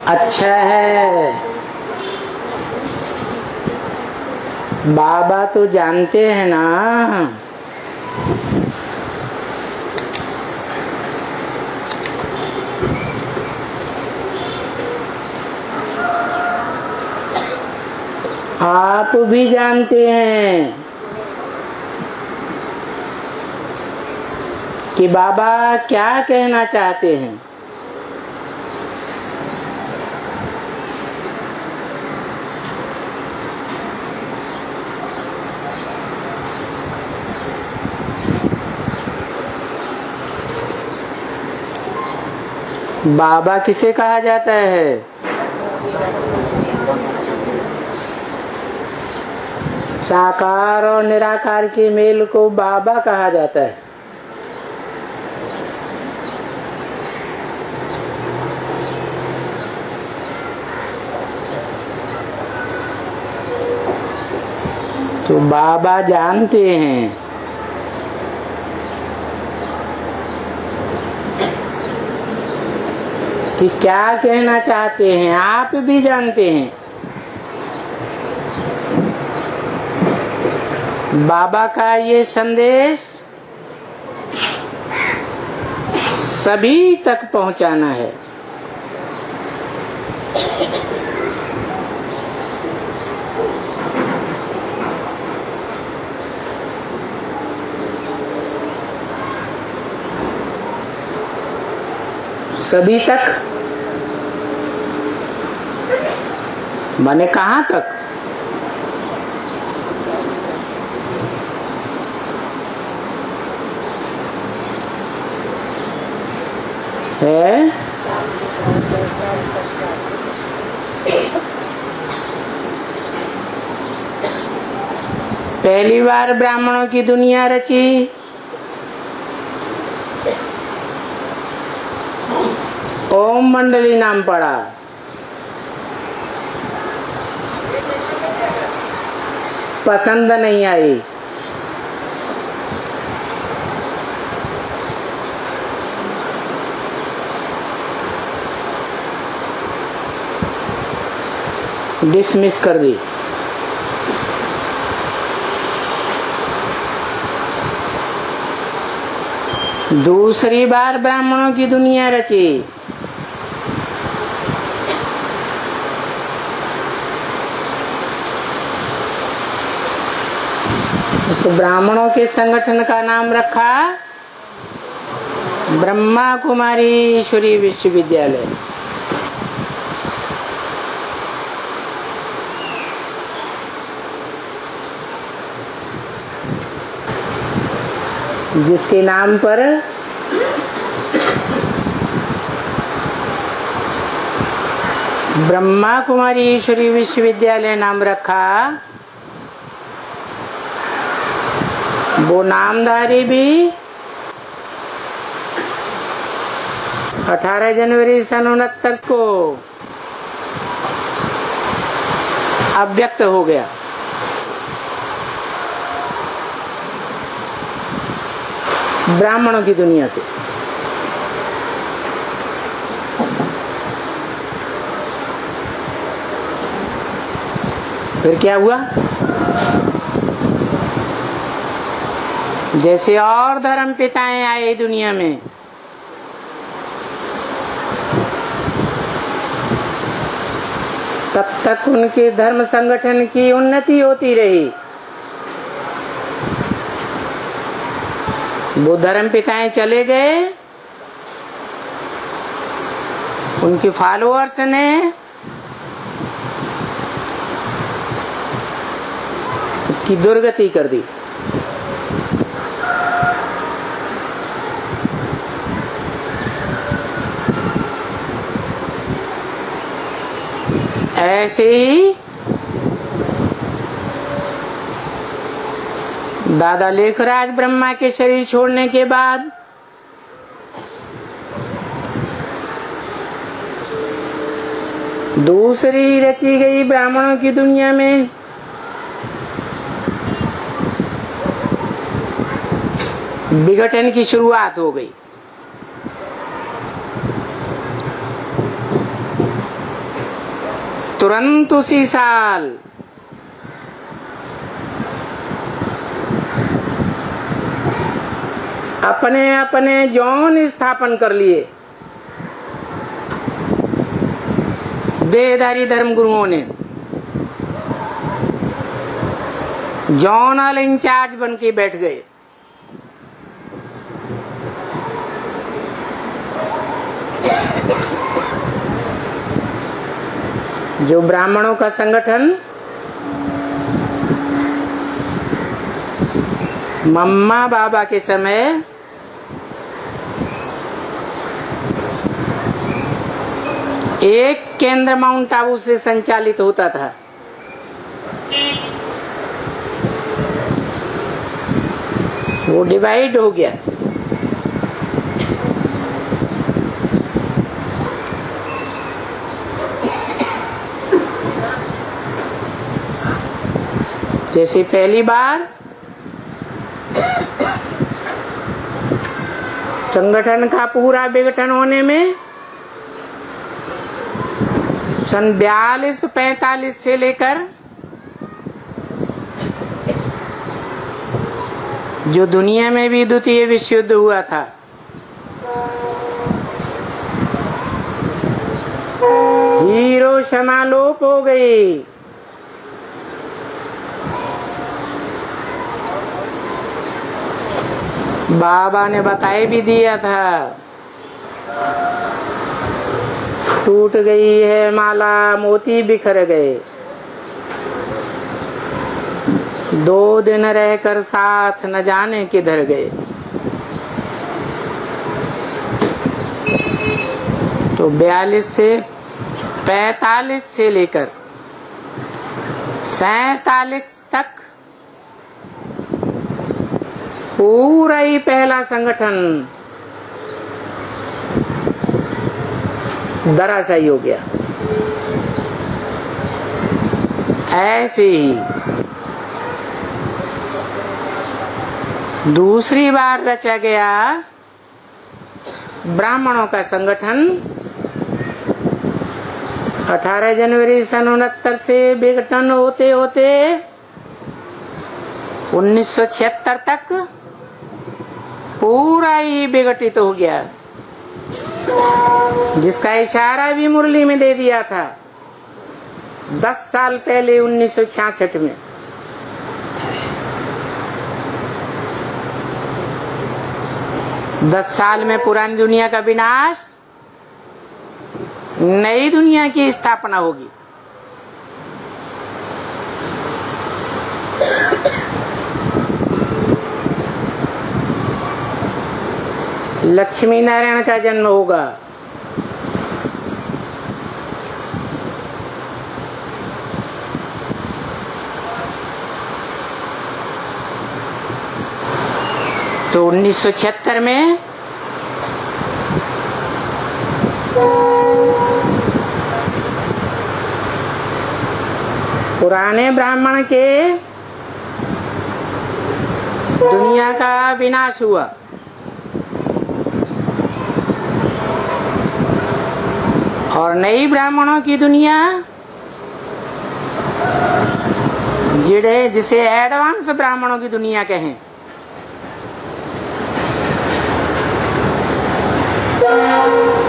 अच्छा है, बाबा तो जानते हैं ना। आप भी जानते हैं कि बाबा क्या कहना चाहते हैं। बाबा किसे कहा जाता है? साकार और निराकार के मेल को बाबा कहा जाता है। तो बाबा जानते हैं कि क्या कहना चाहते हैं, आप भी जानते हैं। बाबा का ये संदेश सभी तक पहुंचाना है। सभी तक माने कहाँ तक? है पहली बार ब्राह्मणों की दुनिया रची, ओम मंडली नाम पड़ा। पसंद नहीं आई। डिसमिस कर दी। दूसरी बार ब्राह्मणों की दुनिया रची। तो ब्राह्मणों के संगठन का नाम रखा ब्रह्मा कुमारी ईश्वरी विश्वविद्यालय। जिसके नाम पर ब्रह्मा कुमारी ईश्वरी विश्वविद्यालय नाम रखा, वो नामधारी भी 18 जनवरी सन 69 को अव्यक्त हो गया। ब्राह्मणों की दुनिया से। फिर क्या हुआ? जैसे और धर्म पिताएं आए दुनिया में, तब तक उनके धर्म संगठन की उन्नति होती रही। वो धर्म पिताएं चले गए, उनके फॉलोअर्स ने उसकी दुर्गति कर दी। ऐसे ही दादा लेखराज ब्रह्मा के शरीर छोड़ने के बाद दूसरी रची गई ब्राह्मणों की दुनिया में विघटन की शुरुआत हो गई। तुरंत उसी साल अपने अपने जौन स्थापन कर लिए देहधारी धर्म गुरुओं ने। जौनल इंचार्ज बन के बैठ गए। जो ब्राह्मणों का संगठन मम्मा बाबा के समय एक केंद्र माउंट आबू से संचालित होता था, वो डिवाइड हो गया। जैसे पहली बार संगठन का पूरा विघटन होने में सन 42-45 से लेकर जो दुनिया में भी द्वितीय विश्व युद्ध हुआ था, हिरोशिमा लोप हो गई। बाबा ने बताए भी दिया था, टूट गई है माला, मोती बिखर गए। 2 दिन रहकर साथ न जाने किधर गए। तो 42 से 45 से लेकर 47 तक पूरा ही पहला संगठन धराशायी हो गया। ऐसे ही दूसरी बार रचा गया ब्राह्मणों का संगठन 18 जनवरी सन 69 से विघटन होते होते 1976 तक पूरा ही विघटित हो गया, जिसका इशारा भी मुरली में दे दिया था 10 साल पहले 1966 में। दस साल में पुरानी दुनिया का विनाश, नई दुनिया की स्थापना होगी। लक्ष्मी नारायण का जन्म होगा। तो 1976 में पुराने ब्राह्मण के दुनिया का विनाश हुआ। और नई ब्राह्मणों की दुनिया, जिसे एडवांस ब्राह्मणों की दुनिया कहें,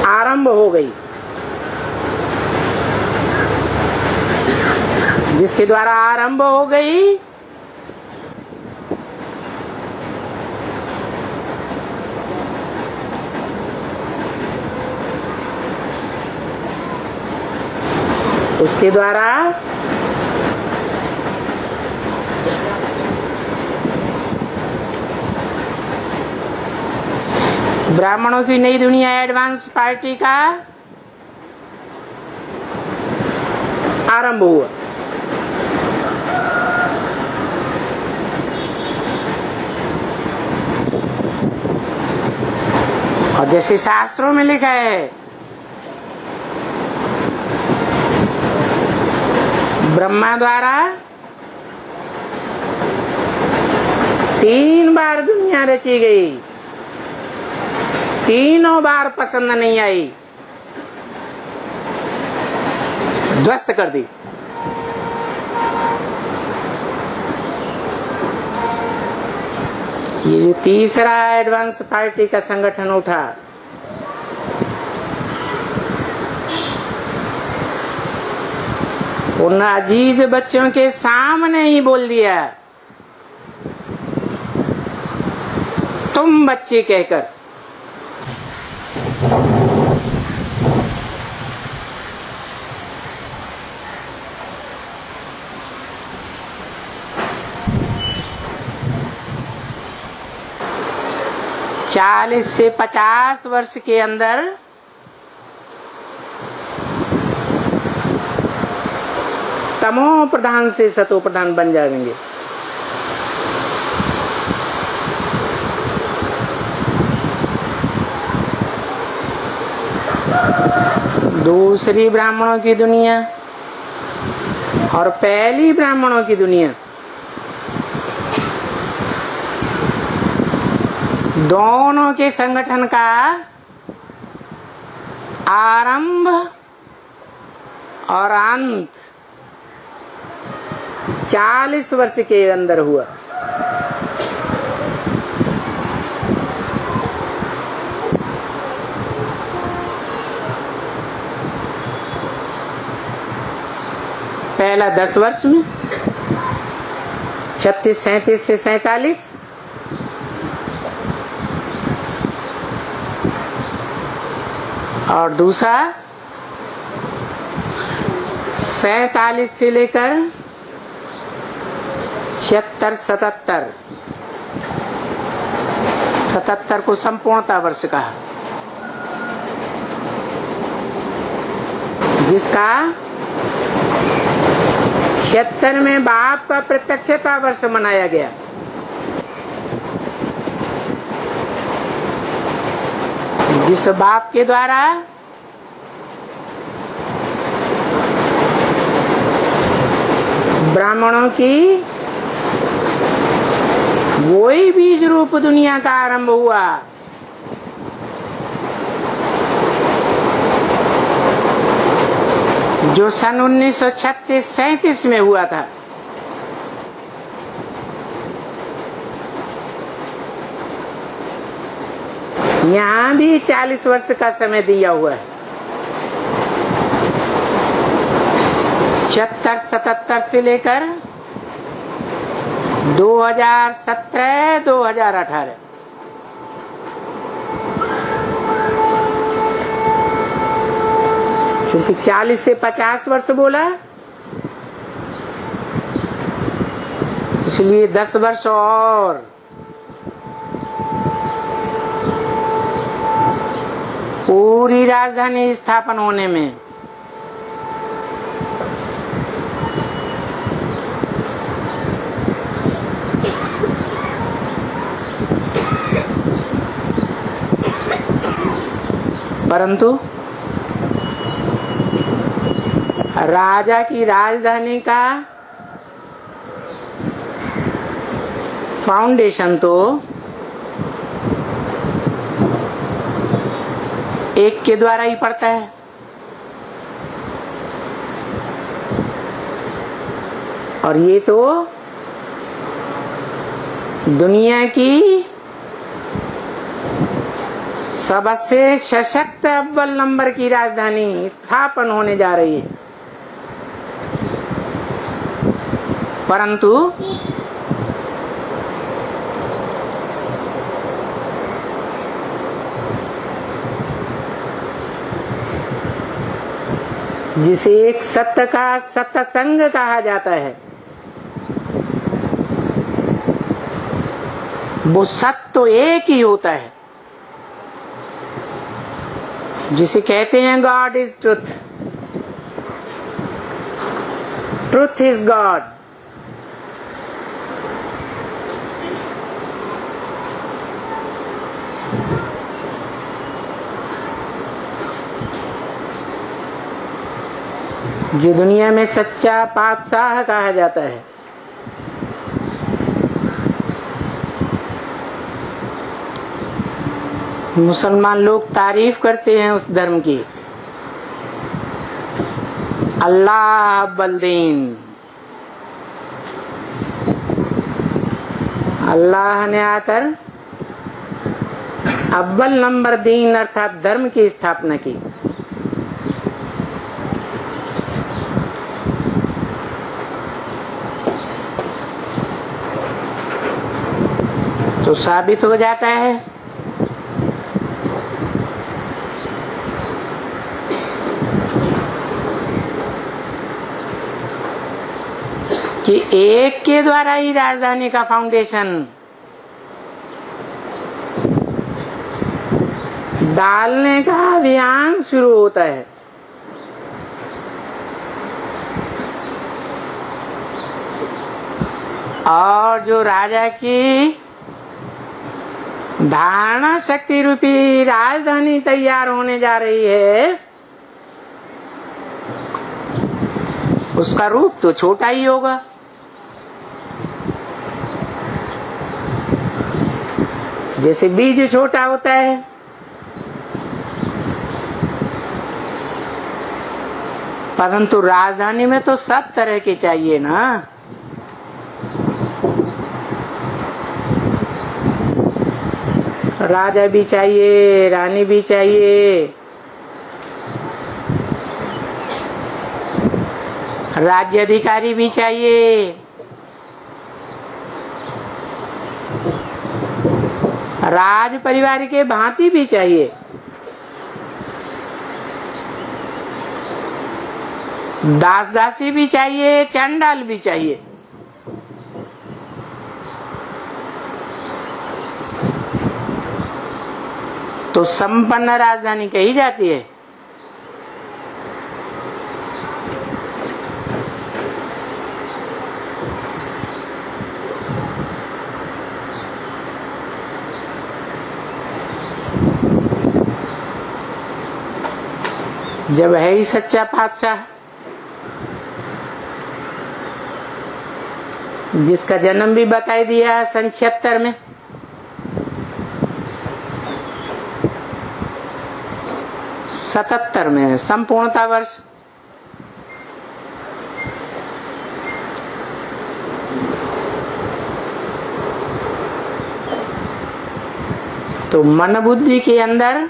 आरंभ हो गई, जिसके द्वारा आरंभ हो गई उसके द्वारा ब्राह्मणों की नई दुनिया एडवांस पार्टी का आरंभ हुआ। और जैसे शास्त्रों में लिखा है, ब्रह्मा द्वारा 3 बार दुनिया रची गई, तीनों बार पसंद नहीं आई। ध्वस्त कर दी। ये तीसरा एडवांस पार्टी का संगठन उठा, उन अजीज बच्चों के सामने ही बोल दिया, तुम बच्चे कहकर। चालीस से 50 वर्ष के अंदर तमो प्रधान से सतो प्रधान बन जाएंगे। दूसरी ब्राह्मणों की दुनिया और पहली ब्राह्मणों की दुनिया, दोनों के संगठन का आरंभ और अंत 40 वर्ष के अंदर हुआ। पहला 10 वर्ष में 36, 37 से 47, और दूसरा 47 से लेकर 76, 77, 77 को संपूर्णता वर्ष कहा, जिसका 76 में बाप का प्रत्यक्षता वर्ष मनाया गया। जिस बाप के द्वारा ब्राह्मणों की वही बीज रूप दुनिया का आरंभ हुआ, जो सन 1936-37 में हुआ था। यहाँ भी 40 वर्ष का समय दिया हुआ है। 76, 77 से लेकर 2017, 2018, क्योंकि 40 से 50 वर्ष बोला, इसलिए 10 वर्ष और। पूरी राजधानी स्थापन होने में परंतु राजा की राजधानी का फाउंडेशन तो एक के द्वारा ही पड़ता है। और ये तो दुनिया की सबसे सशक्त अव्वल नंबर की राजधानी स्थापन होने जा रही है। परंतु जिसे एक सत्य का सत्संग कहा जाता है, वो सत्य तो एक ही होता है, जिसे कहते हैं God is truth, truth is God. जो दुनिया में सच्चा पातशाह कहा जाता है, मुसलमान लोग तारीफ करते हैं उस धर्म की। अल्लाह अव्वल-दीन। अल्लाह ने आकर अव्वल नंबर दीन अर्थात धर्म की स्थापना की। तो साबित हो जाता है कि एक के द्वारा ही राजधानी का फाउंडेशन डालने का अभियान शुरू होता है। और जो राजा की धारणा शक्ति रूपी राजधानी तैयार होने जा रही है, उसका रूप तो छोटा ही होगा। जैसे बीज छोटा होता है, परंतु राजधानी में तो सब तरह के चाहिए ना। राजा भी चाहिए, रानी भी चाहिए, राज्य अधिकारी भी चाहिए, राज परिवार के भांति भी चाहिए, दास दासी भी चाहिए, चंडाल भी चाहिए। तो संपन्न राजधानी कही जाती है। जब है ही सच्चा पातशाह, जिसका जन्म भी बता दिया है सन 76 में, सतहत्तर में संपूर्णता वर्ष। तो मन बुद्धि के अंदर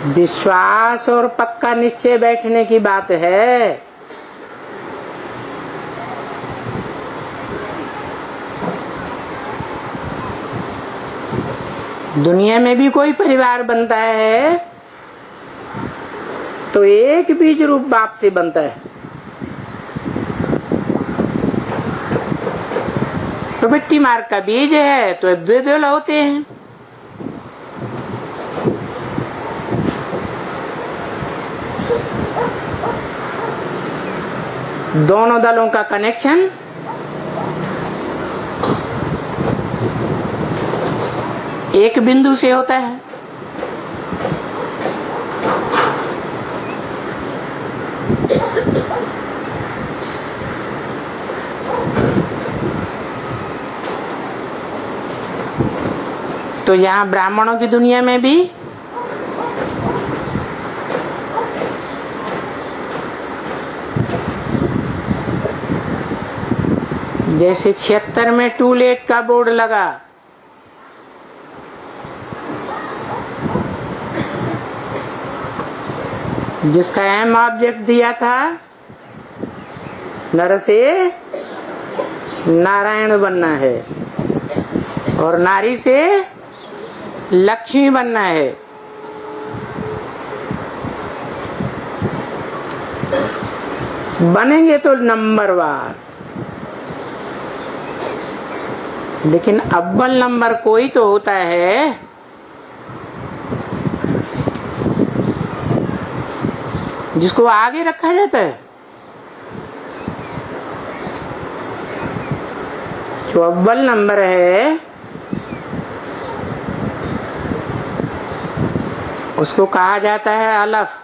विश्वास और पक्का निश्चय बैठने की बात है। दुनिया में भी कोई परिवार बनता है तो एक बीज रूप बाप से बनता है। तो मिट्टी मार्ग का बीज है तो द्विदल होते हैं। दोनों दलों का कनेक्शन एक बिंदु से होता है। तो यहाँ ब्राह्मणों की दुनिया में भी जैसे 76 में टूलेट का बोर्ड लगा, जिसका अहम ऑब्जेक्ट दिया था नर से नारायण बनना है और नारी से लक्ष्मी बनना है। बनेंगे तो नंबरवार, लेकिन अव्वल नंबर कोई तो होता है जिसको आगे रखा जाता है। जो अव्वल नंबर है उसको कहा जाता है अलफ।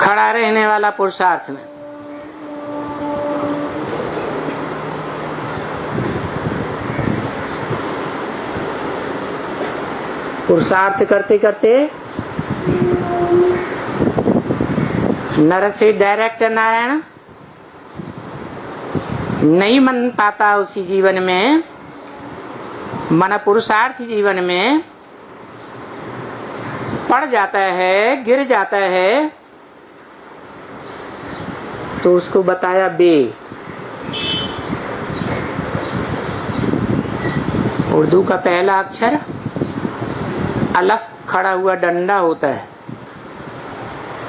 खड़ा रहने वाला पुरुषार्थ में। पुरुषार्थ करते करते नर से डायरेक्ट नारायण नहीं बन पाता। उसी जीवन में, मन पुरुषार्थ जीवन में पड़ जाता है, गिर जाता है, तो उसको बताया बे। उर्दू का पहला अक्षर अलफ खड़ा हुआ डंडा होता है,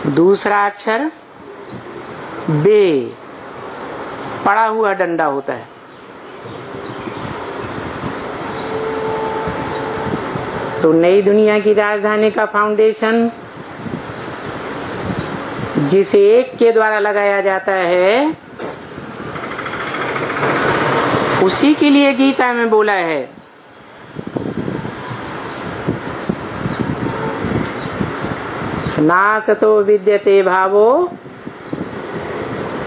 दूसरा अक्षर बे पड़ा हुआ डंडा होता है। तो नई दुनिया की राजधानी का फाउंडेशन जिस एक के द्वारा लगाया जाता है, उसी के लिए गीता में बोला है ना सतो विद्यते भावो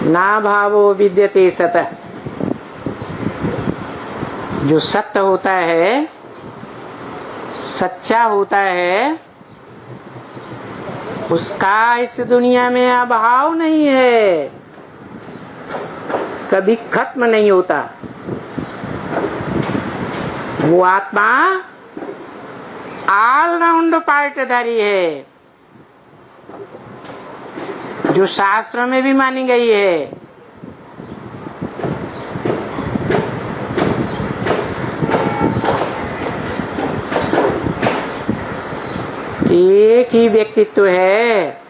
ना भावो विद्यते सतः। जो सत्य होता है, सच्चा होता है, उसका इस दुनिया में अभाव नहीं है, कभी खत्म नहीं होता। वो आत्मा ऑलराउंड पार्टधारी है, जो शास्त्रों में भी मानी गई है। एक ही व्यक्तित्व है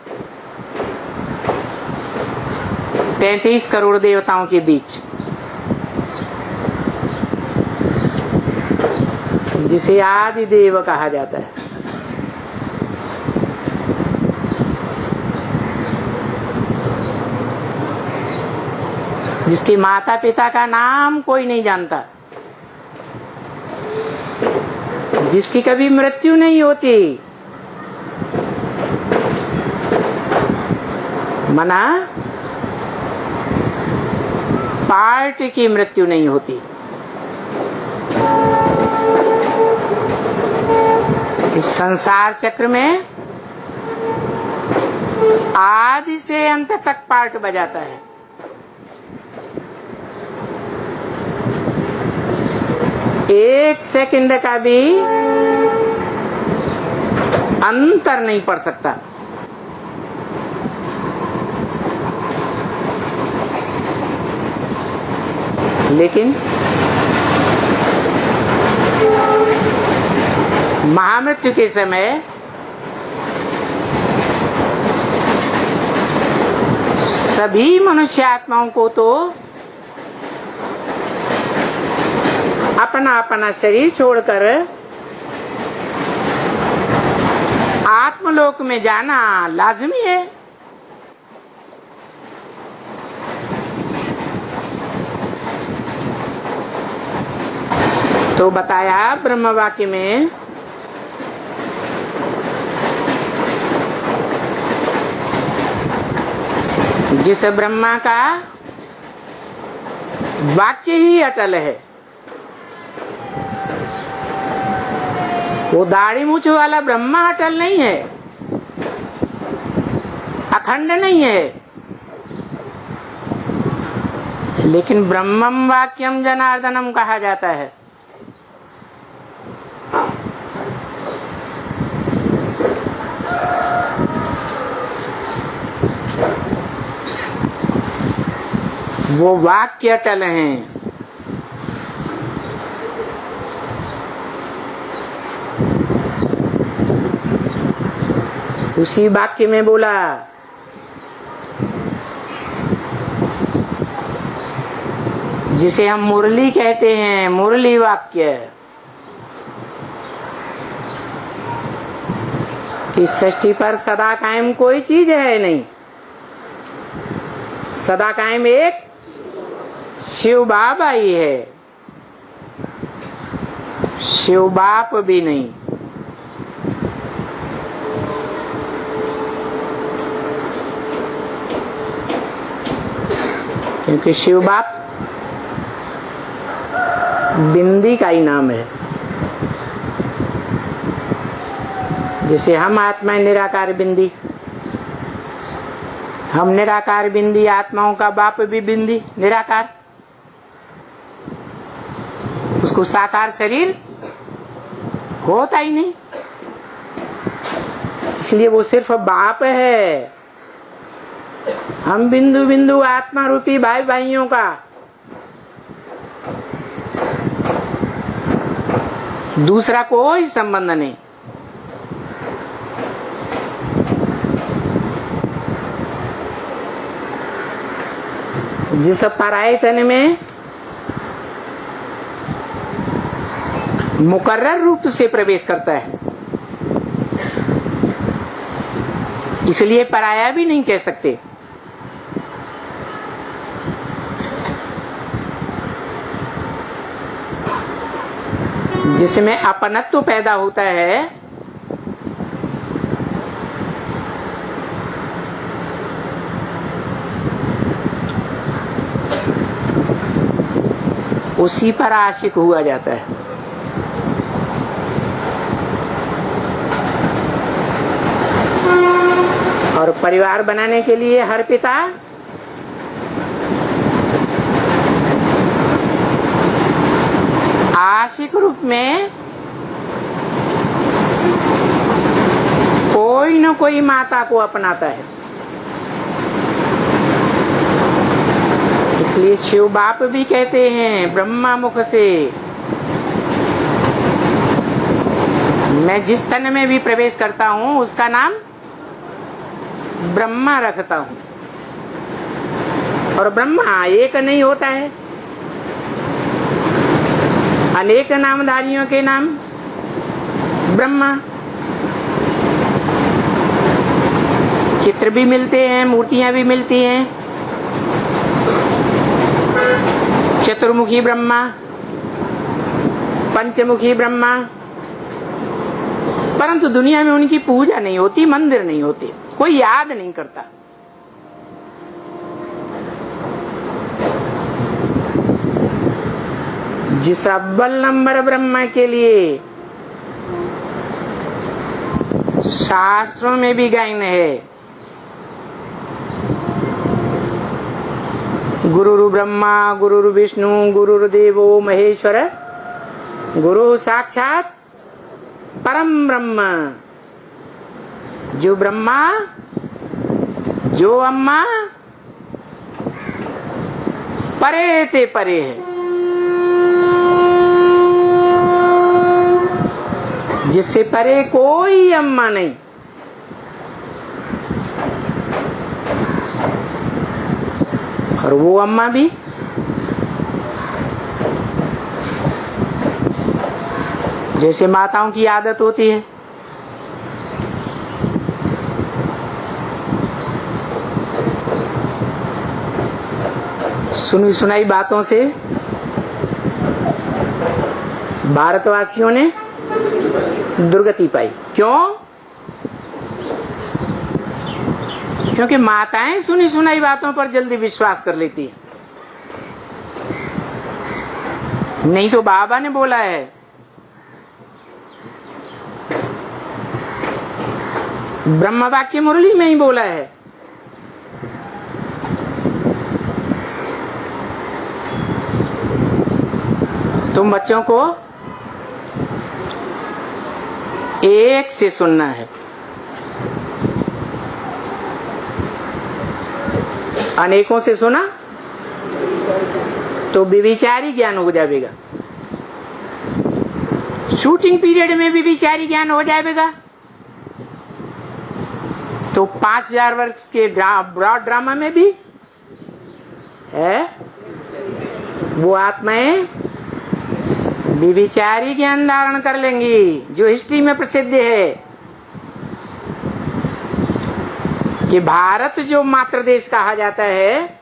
33 करोड़ देवताओं के बीच, जिसे आदि देव कहा जाता है। जिसके माता पिता का नाम कोई नहीं जानता, जिसकी कभी मृत्यु नहीं होती, मना पार्ट की मृत्यु नहीं होती। इस संसार चक्र में आदि से अंत तक पार्ट बजाता है। एक सेकंड का भी अंतर नहीं पड़ सकता। लेकिन महामृत्यु के समय सभी मनुष्य आत्माओं को तो अपना अपना शरीर छोड़कर आत्मलोक में जाना लाजमी है। तो बताया ब्रह्म वाक्य में जिस ब्रह्मा का वाक्य ही अटल है, वो दाढ़ी मूछ वाला ब्रह्मा अटल नहीं है, अखंड नहीं है। लेकिन ब्रह्मम वाक्यम जनार्दनम कहा जाता है। वो वाक्य अटल हैं। उसी वाक्य में बोला जिसे हम मुरली कहते हैं, मुरली वाक्य, कि सृष्टि पर सदा कायम कोई चीज है नहीं। सदा कायम एक शिव बाबा ही है, शिव बाप भी नहीं। क्योंकि शिव बाप बिंदी का ही नाम है। जैसे हम आत्मा निराकार बिंदी, हम निराकार बिंदी, आत्माओं का बाप भी बिंदी निराकार, उसको साकार शरीर होता ही नहीं, इसलिए वो सिर्फ बाप है। हम बिंदु बिंदु आत्मा रूपी भाई भाइयों का दूसरा कोई संबंध नहीं। जिस पराये तन में मुकर्रर रूप से प्रवेश करता है, इसलिए पराया भी नहीं कह सकते। जिसमें अपनत्व पैदा होता है, उसी पर आशिक हुआ जाता है। और परिवार बनाने के लिए हर पिता आशिक रूप में कोई न कोई माता को अपनाता है। इसलिए शिव बाप भी कहते हैं ब्रह्मा मुख से, मैं जिस तन में भी प्रवेश करता हूँ उसका नाम ब्रह्मा रखता हूँ। और ब्रह्मा एक नहीं होता है, अनेक नामधारियों के नाम ब्रह्मा। चित्र भी मिलते हैं, मूर्तियां भी मिलती हैं, चतुर्मुखी ब्रह्मा, पंचमुखी ब्रह्मा, परंतु दुनिया में उनकी पूजा नहीं होती, मंदिर नहीं होते, कोई याद नहीं करता। जिस अव्वल नंबर ब्रह्मा के लिए शास्त्रों में भी गायन है, गुरुरु ब्रह्मा गुरुरु विष्णु गुरुर्देवो महेश्वर गुरु साक्षात परम ब्रह्म। जो ब्रह्मा जो अम्मा परे ते परे है, जिससे परे कोई अम्मा नहीं। और वो अम्मा भी जैसे माताओं की आदत होती है, सुनी सुनाई बातों से भारतवासियों ने दुर्गति पाई। क्यों? क्योंकि माताएं सुनी सुनाई बातों पर जल्दी विश्वास कर लेती है। नहीं तो बाबा ने बोला है, ब्रह्म वाक्य मुरली में ही बोला है, तुम बच्चों को एक से सुनना है, अनेकों से सुना तो विविचारी ज्ञान हो जाएगा, शूटिंग पीरियड में भी विचारी ज्ञान हो जाएगा। तो 5000 वर्ष के ब्रॉड ड्रामा में भी है, वो आत्माएं विविचारी ज्ञान धारण कर लेंगी। जो हिस्ट्री में प्रसिद्ध है कि भारत जो मातृ देश कहा जाता है,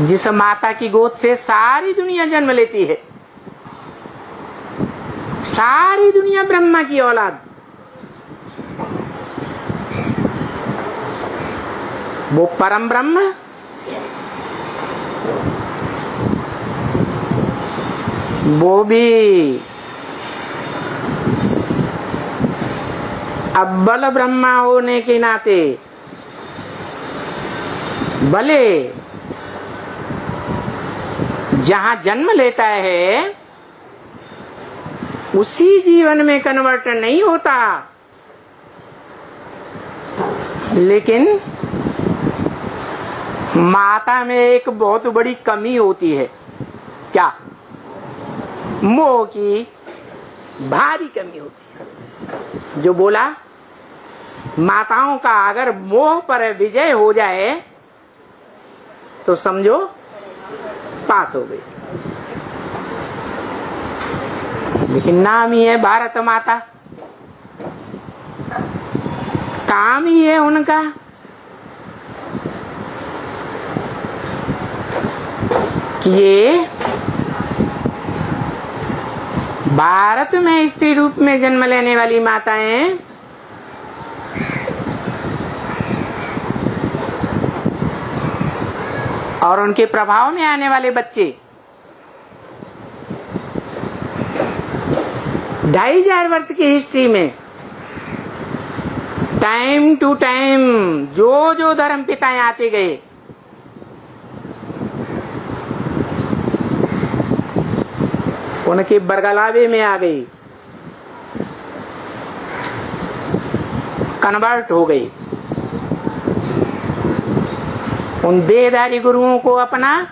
जिस माता की गोद से सारी दुनिया जन्म लेती है, सारी दुनिया ब्रह्मा की औलाद, वो परम ब्रह्म वो भी अव्वल ब्रह्मा होने के नाते भले जहां जन्म लेता है उसी जीवन में कन्वर्ट नहीं होता, लेकिन माता में एक बहुत बड़ी कमी होती है। क्या? मोह की भारी कमी होती है। जो बोला, माताओं का अगर मोह पर विजय हो जाए तो समझो पास हो गई। लेकिन नाम ही है भारत माता, काम ही है उनका कि ये भारत में स्त्री रूप में जन्म लेने वाली माताएं और उनके प्रभाव में आने वाले बच्चे 2500 वर्ष की हिस्ट्री में टाइम टू टाइम जो धर्म पिताएं आते गए, उनके बरगलावे में आ गई, कन्वर्ट हो गई। उन देहधारी गुरुओं को अपना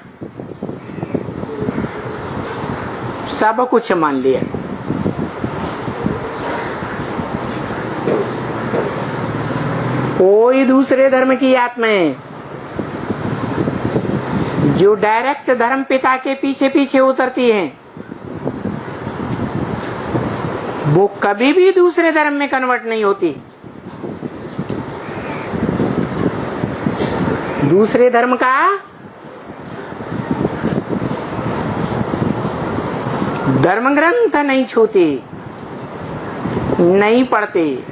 सब कुछ मान लिया। कोई दूसरे धर्म की आत्माएं जो डायरेक्ट धर्म पिता के पीछे पीछे उतरती हैं, वो कभी भी दूसरे धर्म में कन्वर्ट नहीं होती। दूसरे धर्म का धर्म ग्रंथ नहीं छूते, नहीं पढ़ते।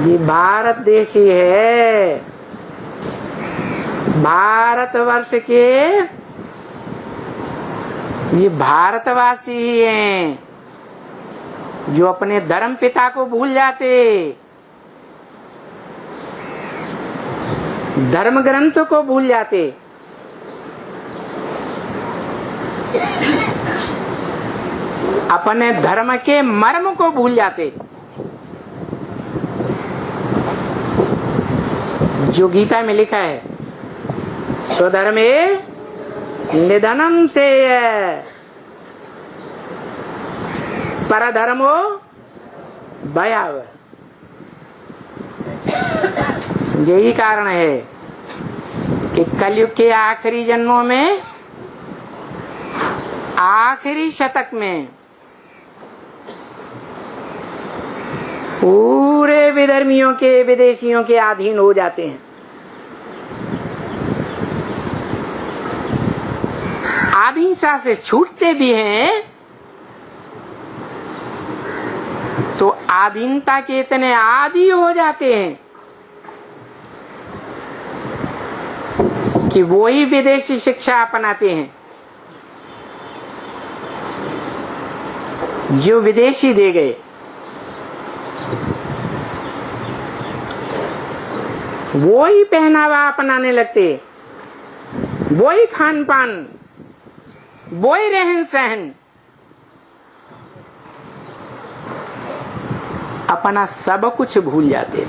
ये भारत देश ही है, भारतवर्ष के ये भारतवासी ही हैं जो अपने धर्म पिता को भूल जाते, धर्म ग्रंथ को भूल जाते। अपने धर्म के मर्म को भूल जाते। जो गीता में लिखा है, स्वधर्मे निधनम से परधर्मो भयावह। यही कारण है कि कलयुग के आखिरी जन्मों में, आखिरी शतक में पूरे विधर्मियों के, विदेशियों के अधीन हो जाते हैं। अहिंसा से छूटते भी हैं तो आधीनता के इतने आदी हो जाते हैं कि वो ही विदेशी शिक्षा अपनाते हैं जो विदेशी दे गए। वो ही पहनावा अपनाने लगते, वो ही खान पान, वो ही रहन सहन, अपना सब कुछ भूल जाते।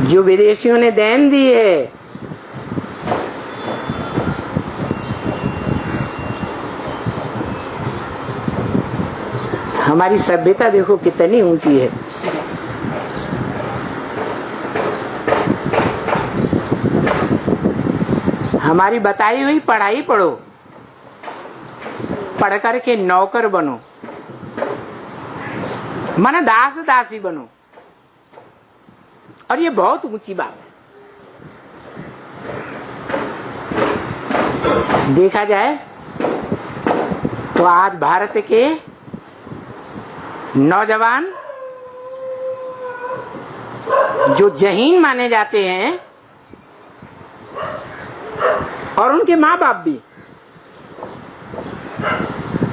जो विदेशियों ने देन दी है, हमारी सभ्यता देखो कितनी ऊंची है। हमारी बताई हुई पढ़ाई पढ़ो, पढ़ करके नौकर बनो, मन दास दासी बनो, और ये बहुत ऊंची बात है। देखा जाए तो आज भारत के नौजवान जो जहीन माने जाते हैं, और उनके माँ बाप भी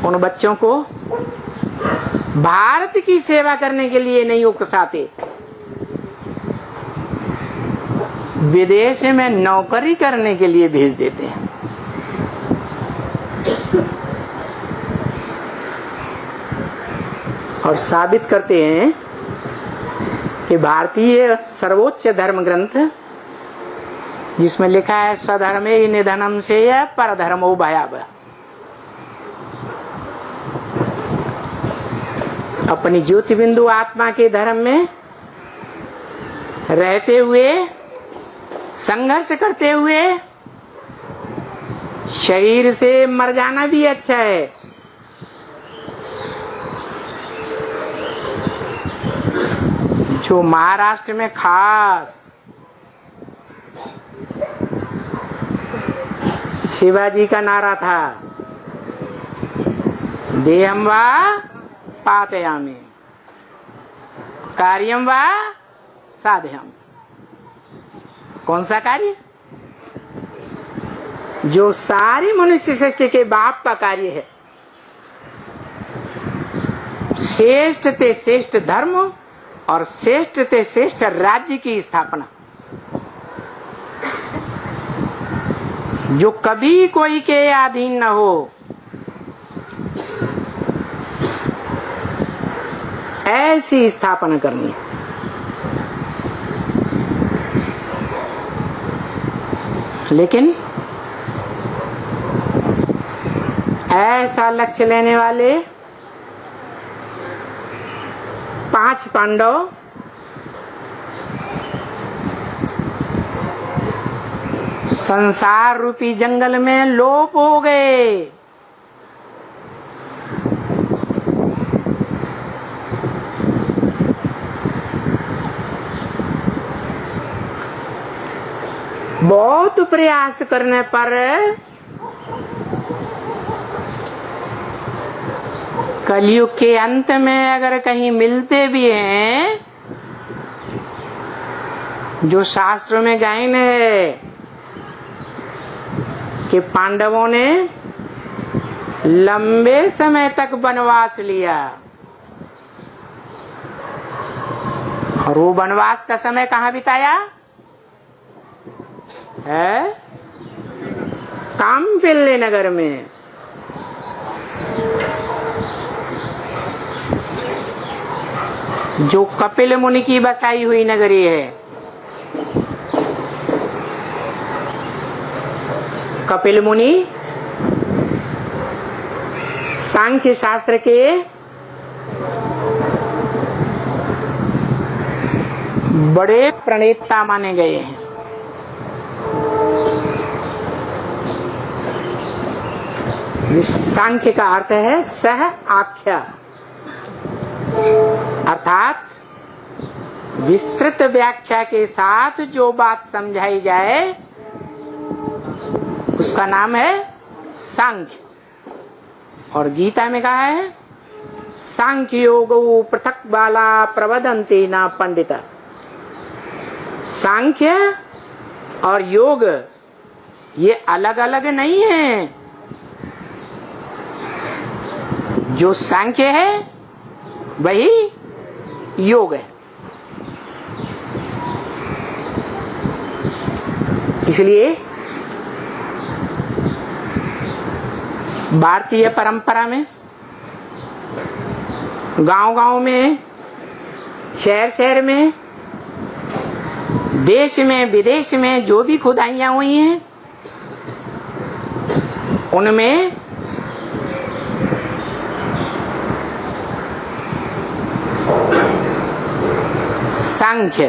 उन बच्चों को भारत की सेवा करने के लिए नहीं उकसाते, विदेश में नौकरी करने के लिए भेज देते हैं। और साबित करते हैं कि भारतीय सर्वोच्च धर्म ग्रंथ जिसमें लिखा है स्वधर्मे निधनम से परधर्मो भयावह, अपनी ज्योति बिंदु आत्मा के धर्म में रहते हुए, संघर्ष करते हुए शरीर से मर जाना भी अच्छा है। जो महाराष्ट्र में खास शिवाजी का नारा था, देहम वा पातयामि कार्यम वा साधयामि। कौन सा कार्य? जो सारी मनुष्य सृष्टि के बाप का कार्य है, श्रेष्ठ ते श्रेष्ठ धर्म और श्रेष्ठ ते श्रेष्ठ राज्य की स्थापना, जो कभी कोई के अधीन न हो, ऐसी स्थापना करनी है। लेकिन ऐसा लक्ष्य लेने वाले 5 पांडव संसार रूपी जंगल में लोप हो गए। बहुत प्रयास करने पर कलयुग के अंत में अगर कहीं मिलते भी हैं, जो शास्त्र में गायन है कि पांडवों ने लंबे समय तक वनवास लिया, और वो वनवास का समय कहाँ बिताया है? काम्पिल्य नगर में। जो कपिल मुनि की बसाई हुई नगरी है। कपिल मुनि सांख्य शास्त्र के बड़े प्रणेता माने गए हैं। सांख्य का अर्थ है सह आख्या, अर्थात विस्तृत व्याख्या के साथ जो बात समझाई जाए उसका नाम है सांख्य। और गीता में कहा है सांख्य योगो पृथक बाला प्रवदन्ते न पंडिता। सांख्य और योग ये अलग अलग नहीं है। जो सांख्य है वही योग है। इसलिए भारतीय परंपरा में गांव-गांव में, शहर-शहर में, देश में, विदेश में जो भी खुदाइयां हुई हैं, उनमें सांख्य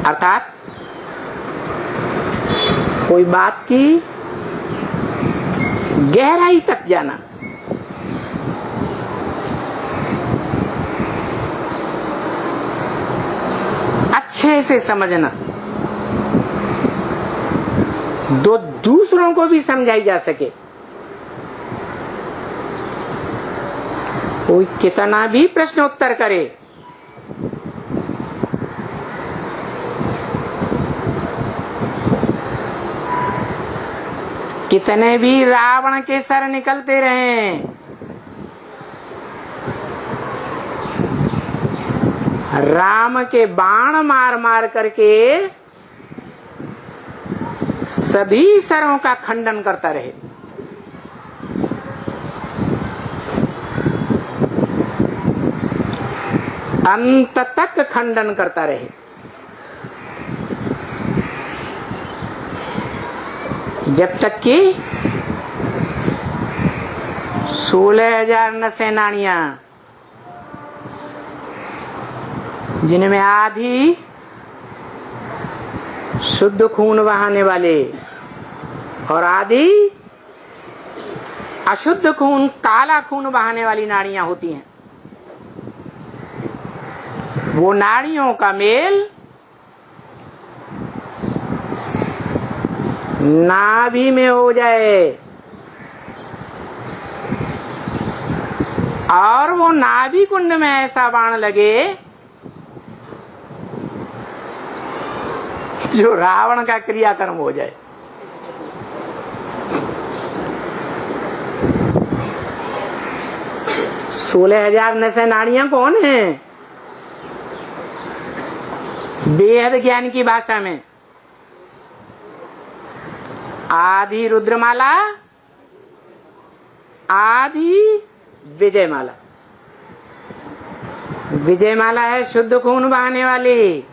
अर्थात कोई बात की गहराई तक जाना, अच्छे से समझना, दो दूसरों को भी समझाई जा सके। कोई कितना भी प्रश्नोत्तर करे, कितने भी रावण के सर निकलते रहे, राम के बाण मार मार करके सभी सरों का खंडन करता रहे। अंत तक खंडन करता रहे। जब तक कि 16,000 नरसेनानियां, जिनमें आधी शुद्ध खून बहाने वाले और आधी अशुद्ध खून, काला खून बहाने वाली नाड़ियां होती हैं, वो नाड़ियों का मेल नाभि में हो जाए और वो नाभि कुंड में ऐसा बाण लगे जो रावण का क्रियाकर्म हो जाए। सोलह 16,000 नरसेनानियां कौन है? बेहद ज्ञान की भाषा में आधी रुद्रमाला, आधी विजयमाला। विजयमाला है शुद्ध खून बहाने वाली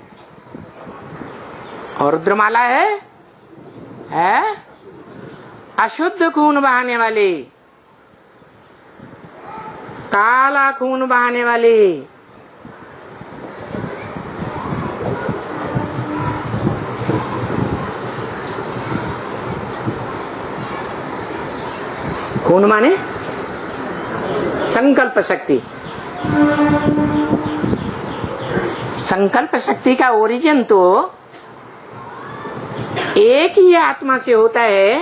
और रुद्रमाला है अशुद्ध खून बहाने वाली, काला खून बहाने वाली। खून माने संकल्प शक्ति। संकल्प शक्ति का ओरिजिन तो एक ही आत्मा से होता है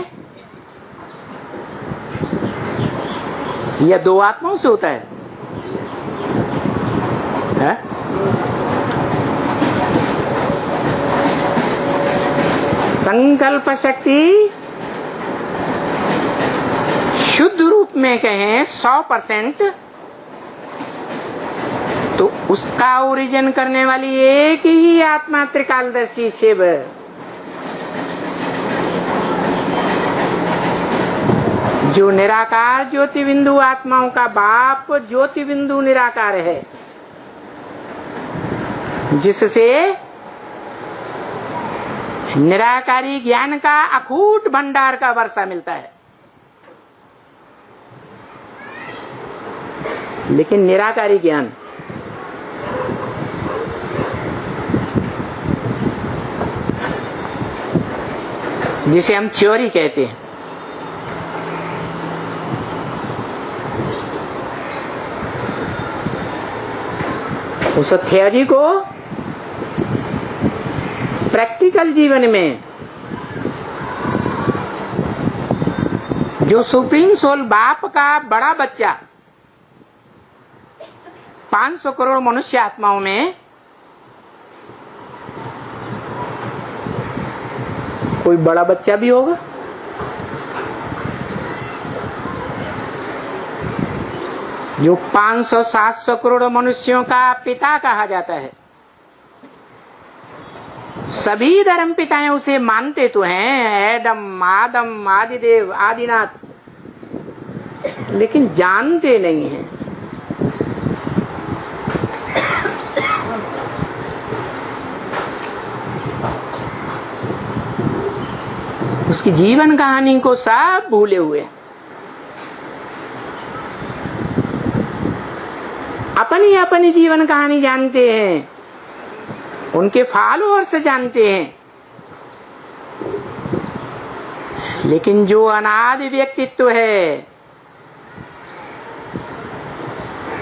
या दो आत्माओं से होता है? संकल्प शक्ति शुद्ध रूप में कहें 100%, तो उसका ओरिजिन करने वाली एक ही आत्मा त्रिकालदर्शी शिव। जो निराकार ज्योति बिंदु आत्माओं का बाप ज्योति बिंदु निराकार है, जिससे निराकारी ज्ञान का अकूट भंडार का वर्षा मिलता है। लेकिन निराकारी ज्ञान जिसे हम थ्योरी कहते हैं, उस थ्योरी को प्रैक्टिकल जीवन में जो सुप्रीम सोल बाप का बड़ा बच्चा 500 करोड़ मनुष्य आत्माओं में कोई बड़ा बच्चा भी होगा, जो 500-700 करोड़ मनुष्यों का पिता कहा जाता है। सभी धर्म पिताएं उसे मानते तो हैं, एडम, आदम, आदिदेव, आदिनाथ, लेकिन जानते नहीं हैं। उसकी जीवन कहानी को सब भूले हुए, अपनी अपनी जीवन कहानी जानते हैं, उनके फॉलोअर्स जानते हैं, लेकिन जो अनादि व्यक्तित्व है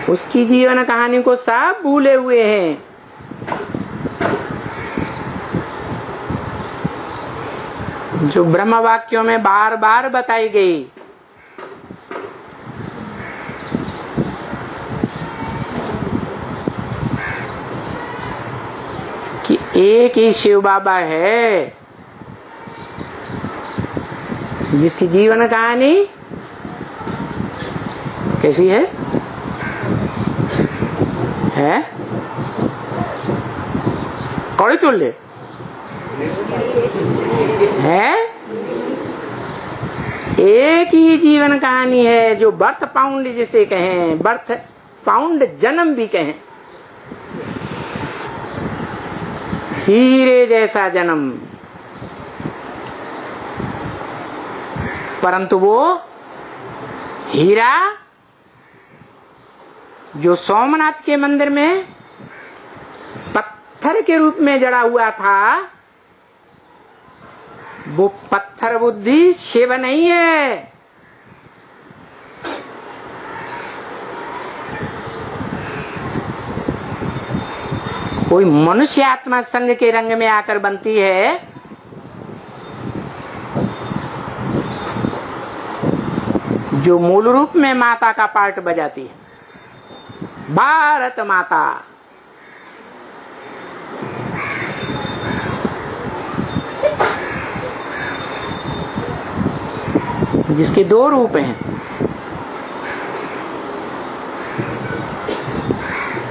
उसकी जीवन कहानी को सब भूले हुए हैं। जो ब्रह्म वाक्यों में बार बार बताई गई कि एक ही शिव बाबा है, जिसकी जीवन कहानी कैसी है? कौड़ी चुल्ले है। एक ही जीवन कहानी है जो बर्थ पाउंड जिसे कहें, बर्थ पाउंड जन्म भी कहें, हीरे जैसा जन्म। परंतु वो हीरा जो सोमनाथ के मंदिर में पत्थर के रूप में जड़ा हुआ था, वो पत्थर बुद्धि शिव नहीं है। कोई मनुष्य आत्मा संग के रंग में आकर बनती है, जो मूल रूप में माता का पार्ट बजाती है, भारत माता। जिसके दो रूप हैं,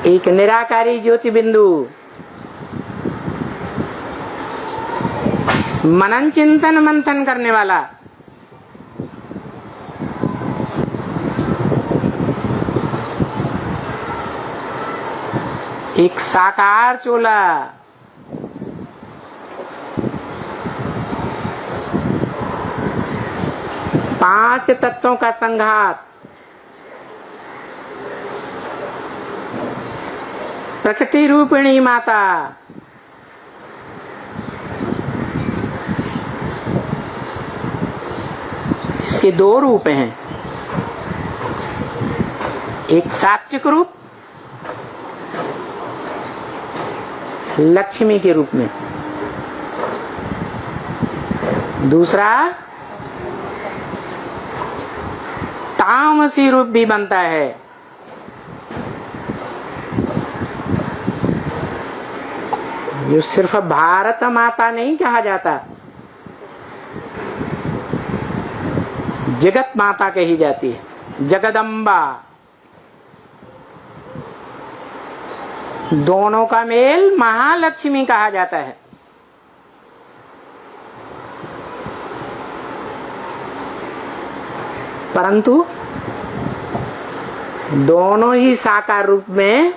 एक निराकारी ज्योति बिंदु मनन चिंतन मंथन करने वाला, एक साकार चोला पांच तत्वों का संघात, प्रकृति रूपिणी माता। इसके दो रूप हैं, एक सात्विक रूप लक्ष्मी के रूप में, दूसरा तामसी रूप भी बनता है। जो सिर्फ भारत माता नहीं कहा जाता, जगत माता कही जाती है, जगदम्बा। दोनों का मेल महालक्ष्मी कहा जाता है। परंतु दोनों ही साकार रूप में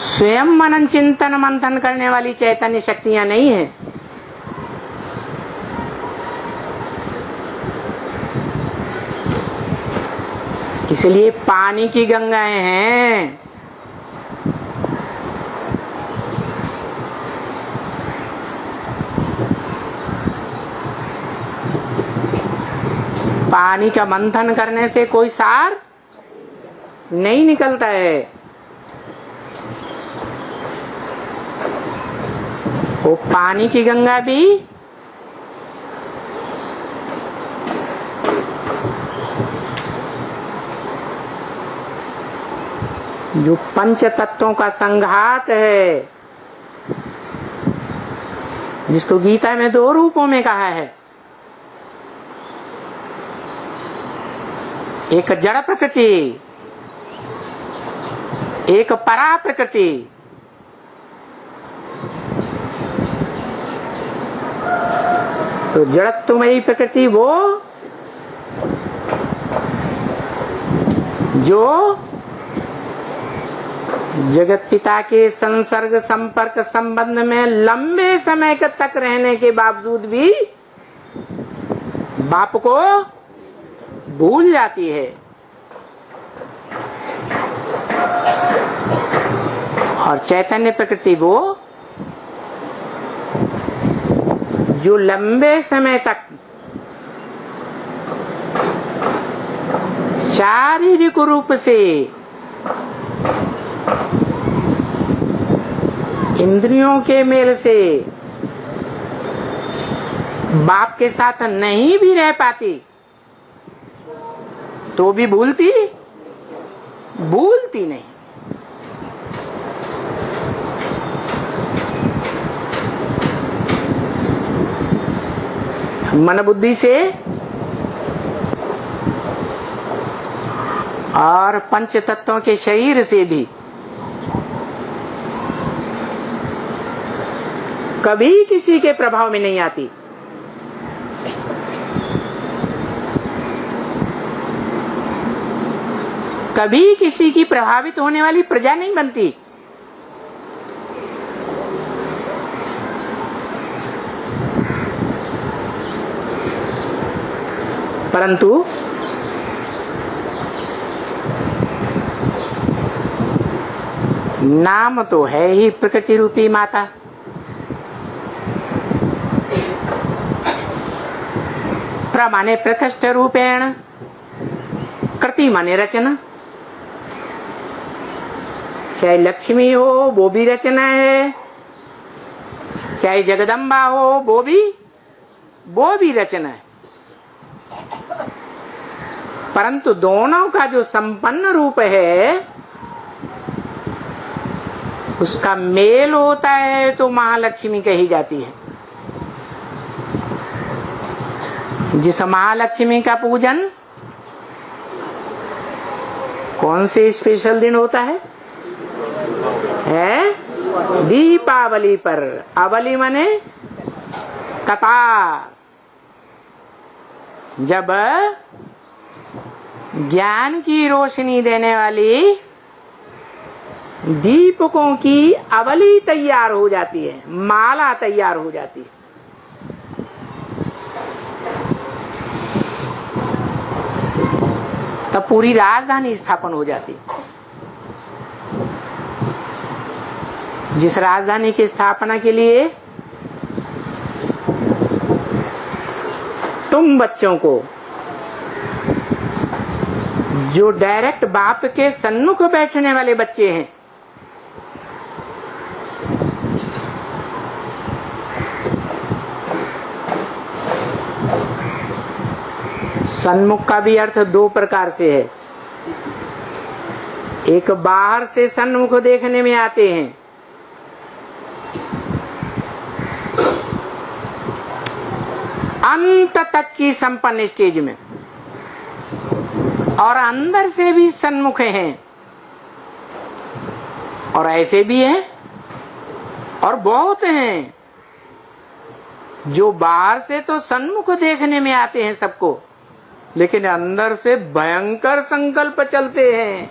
स्वयं मनन चिंतन मंथन करने वाली चैतन्य शक्तियां नहीं है। इसलिए पानी की गंगाएं हैं। पानी का मंथन करने से कोई सार नहीं निकलता है। वो पानी की गंगा भी जो पंच तत्वों का संघात है, जिसको गीता में दो रूपों में कहा है, एक जड़ प्रकृति, एक परा प्रकृति। तो जड़त्वमयी प्रकृति वो जो जगत पिता के संसर्ग संपर्क संबंध में लंबे समय तक रहने के बावजूद भी बाप को भूल जाती है, और चैतन्य प्रकृति वो जो लंबे समय तक शारीरिक रूप से इंद्रियों के मेल से बाप के साथ नहीं भी रह पाती, तो भी भूलती नहीं। मन बुद्धि से और पंच तत्वों के शरीर से भी कभी किसी के प्रभाव में नहीं आती। कभी किसी की प्रभावित होने वाली प्रजा नहीं बनती। परंतु नाम तो है ही प्रकृति रूपी माता। प्र माने प्रकृष्ट रूपेण, कृति माने रचना। चाहे लक्ष्मी हो वो भी रचना है, चाहे जगदम्बा हो वो भी रचना है। परंतु दोनों का जो संपन्न रूप है उसका मेल होता है तो महालक्ष्मी कही जाती है। जिस महालक्ष्मी का पूजन कौन से स्पेशल दिन होता है? दीपावली पर। अवली माने कतार। जब ज्ञान की रोशनी देने वाली दीपकों की अवली तैयार हो जाती है, माला तैयार हो जाती है। तब पूरी राजधानी स्थापन हो जाती। जिस राजधानी की स्थापना के लिए तुम बच्चों को जो डायरेक्ट बाप के सन्मुख बैठने वाले बच्चे हैं, सन्मुख का भी अर्थ दो प्रकार से है। एक बाहर से सन्मुख देखने में आते हैं, अंत तक की संपन्न स्टेज में, और अंदर से भी सन्मुख हैं, और ऐसे भी हैं और बहुत हैं जो बाहर से तो सन्मुख देखने में आते हैं सबको, लेकिन अंदर से भयंकर संकल्प चलते हैं,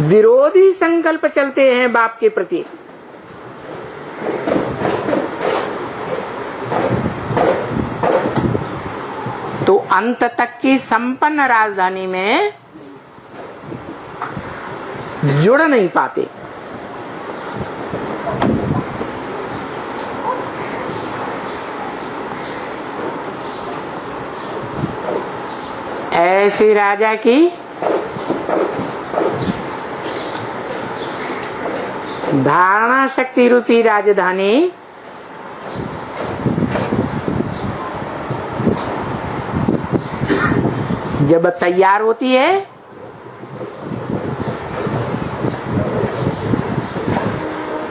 विरोधी संकल्प चलते हैं बाप के प्रति। तो अंत तक की संपन्न राजधानी में जुड़ नहीं पाते। ऐसे राजा की धारणा शक्ति रूपी राजधानी जब तैयार होती है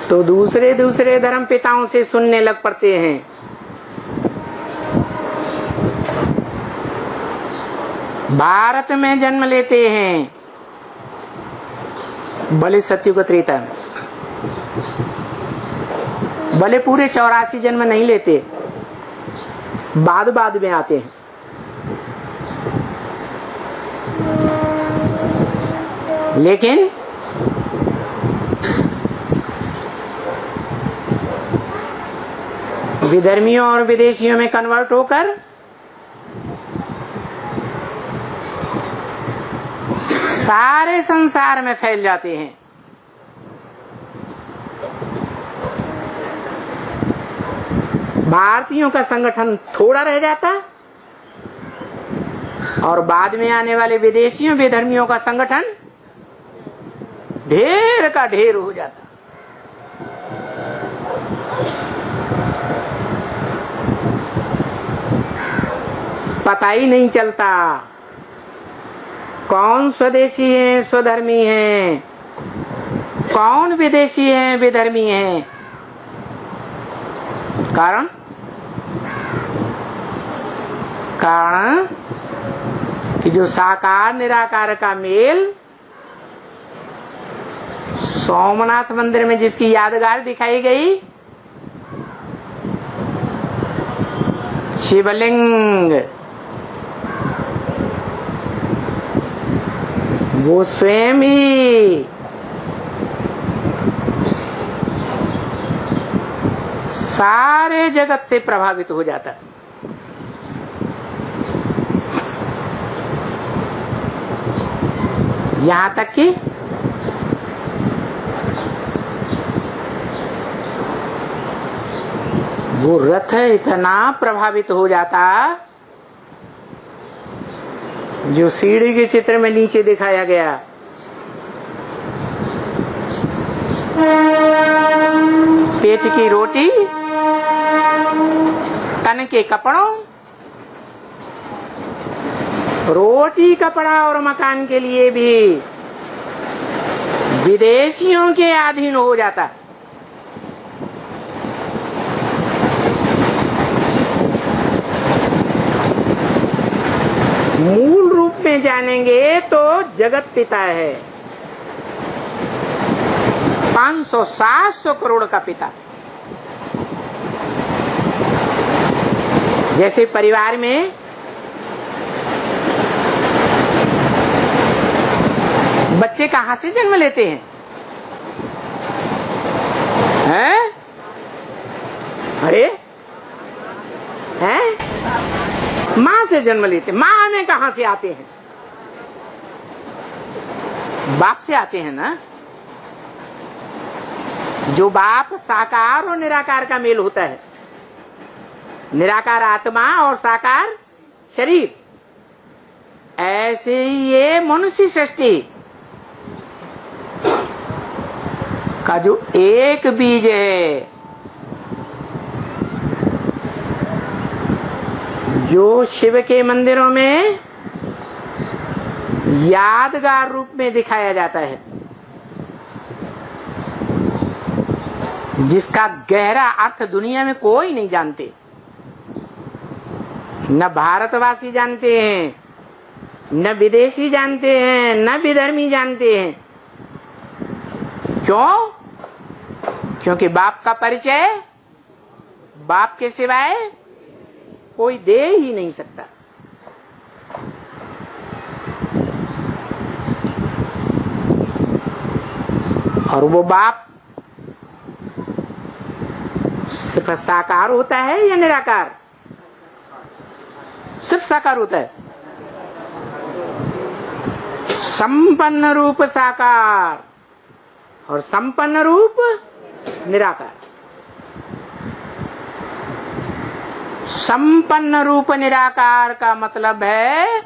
तो दूसरे दूसरे धर्म पिताओं से सुनने लग पड़ते हैं। भारत में जन्म लेते हैं, भले सत्युग त्रेता में, भले पूरे 84 जन्म नहीं लेते, बाद में आते हैं। लेकिन विधर्मियों और विदेशियों में कन्वर्ट होकर सारे संसार में फैल जाते हैं। भारतीयों का संगठन थोड़ा रह जाता और बाद में आने वाले विदेशियों विधर्मियों का संगठन ढेर का ढेर हो जाता। पता ही नहीं चलता कौन स्वदेशी है स्वधर्मी है, कौन विदेशी है विधर्मी है। कारण कारण कि जो साकार निराकार का मेल सोमनाथ मंदिर में जिसकी यादगार दिखाई गई, शिवलिंग, वो स्वयं ही सारे जगत से प्रभावित हो जाता है। यहां तक कि वो रथ इतना प्रभावित हो जाता जो सीढ़ी के चित्र में नीचे दिखाया गया। पेट की रोटी, तन के कपड़ों, रोटी कपड़ा और मकान के लिए भी विदेशियों के अधीन हो जाता। मूल रूप में जानेंगे तो जगत पिता है, 500-700 करोड़ का पिता। जैसे परिवार में बच्चे कहां से जन्म लेते हैं? हैं? अरे हैं? माँ से जन्म लेते। माँ में कहां से आते हैं? बाप से आते हैं ना। जो बाप साकार और निराकार का मेल होता है, निराकार आत्मा और साकार शरीर, ऐसे ही ये मनुष्य सृष्टि का जो एक बीज है, जो शिव के मंदिरों में यादगार रूप में दिखाया जाता है, जिसका गहरा अर्थ दुनिया में कोई नहीं जानते, न भारतवासी जानते हैं, न विदेशी जानते हैं, न विधर्मी जानते हैं। क्यों? क्योंकि बाप का परिचय बाप के सिवाय कोई दे ही नहीं सकता। और वो बाप सिर्फ साकार होता है या निराकार? सिर्फ साकार होता है। संपन्न रूप साकार और संपन्न रूप निराकार। संपन्न रूप निराकार का मतलब है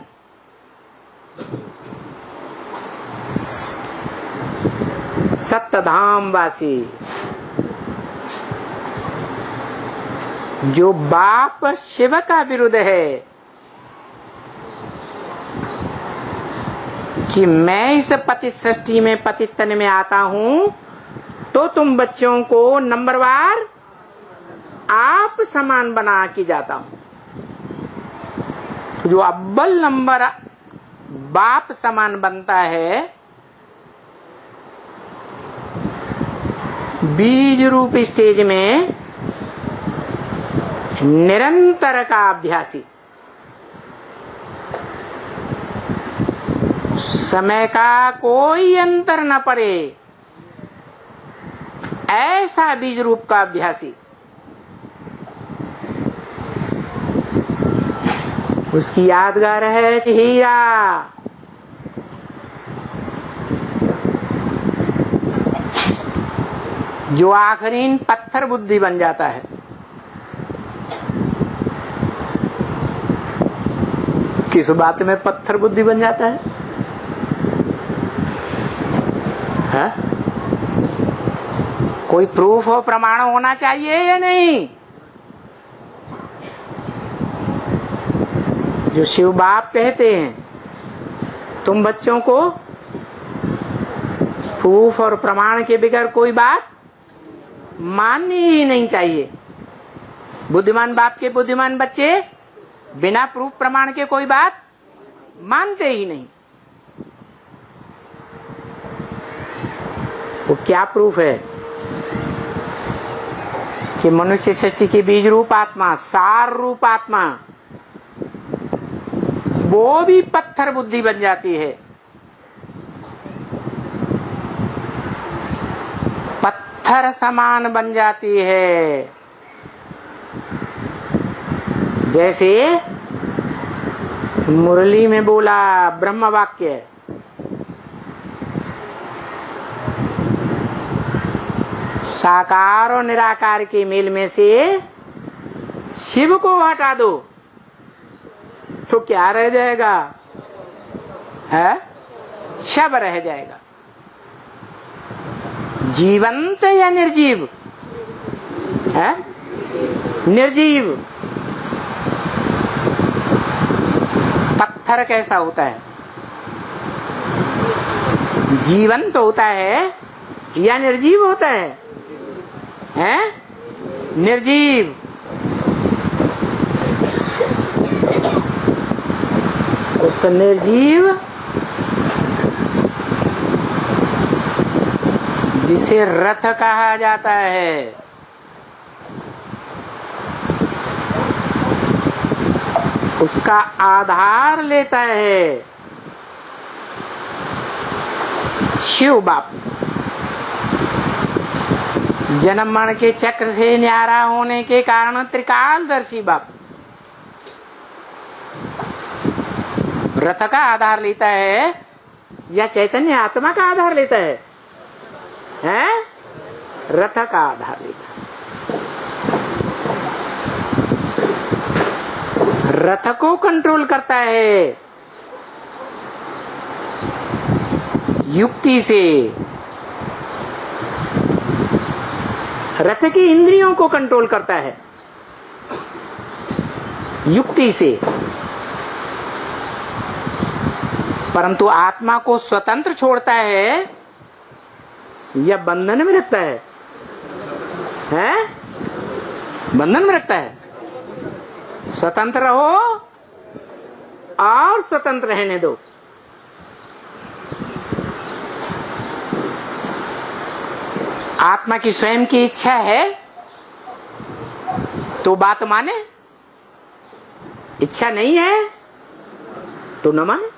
सप्तधाम वासी। जो बाप शिव का विरुद्ध है कि मैं इस पति सृष्टि में पति तन में आता हूं तो तुम बच्चों को नंबरवार आप समान बना के जाता हूं। जो अव्वल नंबर बाप समान बनता है, बीज रूप स्टेज में निरंतर का अभ्यासी, समय का कोई अंतर न पड़े, ऐसा बीज रूप का अभ्यासी, उसकी यादगार है हीरा। जो आखिरी पत्थर बुद्धि बन जाता है। किस बात में पत्थर बुद्धि बन जाता है? है? कोई प्रूफ हो, प्रमाण होना चाहिए या नहीं? जो शिव बाप कहते हैं तुम बच्चों को प्रूफ और प्रमाण के बगैर कोई बात माननी ही नहीं चाहिए। बुद्धिमान बाप के बुद्धिमान बच्चे बिना प्रूफ प्रमाण के कोई बात मानते ही नहीं। वो क्या प्रूफ है कि मनुष्य शक्ति की बीज रूप आत्मा, सार रूप आत्मा, वो भी पत्थर बुद्धि बन जाती है। पत्थर समान बन जाती है। जैसे मुरली में बोला ब्रह्म वाक्य, साकार और निराकार के मेल में से शिव को हटा दो तो क्या रह जाएगा? है शव रह जाएगा। जीवंत या निर्जीव? है निर्जीव। पत्थर कैसा होता है? जीवंत होता है या निर्जीव होता है? हैं? निर्जीव। उस निर्जीव जिसे रथ कहा जाता है, उसका आधार लेता है शिव बाप। जन्म मरण के चक्र से न्यारा होने के कारण त्रिकालदर्शी बाप रथ का आधार लेता है या चैतन्य आत्मा का आधार लेता है? हैं? रथ का आधार लेता है। रथ को कंट्रोल करता है युक्ति से। रथ की इंद्रियों को कंट्रोल करता है युक्ति से, परंतु आत्मा को स्वतंत्र छोड़ता है या बंधन में रखता है? हैं? बंधन में रखता है। स्वतंत्र रहो और स्वतंत्र रहने दो। आत्मा की स्वयं की इच्छा है तो बात माने, इच्छा नहीं है तो न माने।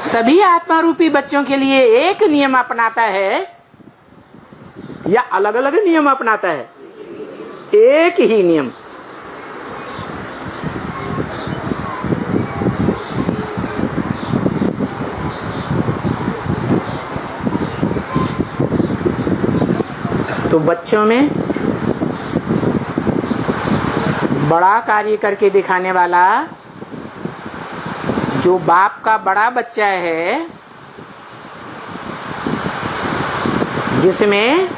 सभी आत्मा रूपी बच्चों के लिए एक नियम अपनाता है या अलग अलग नियम अपनाता है? एक ही नियम। तो बच्चों में बड़ा कार्य करके दिखाने वाला जो बाप का बड़ा बच्चा है, जिसमें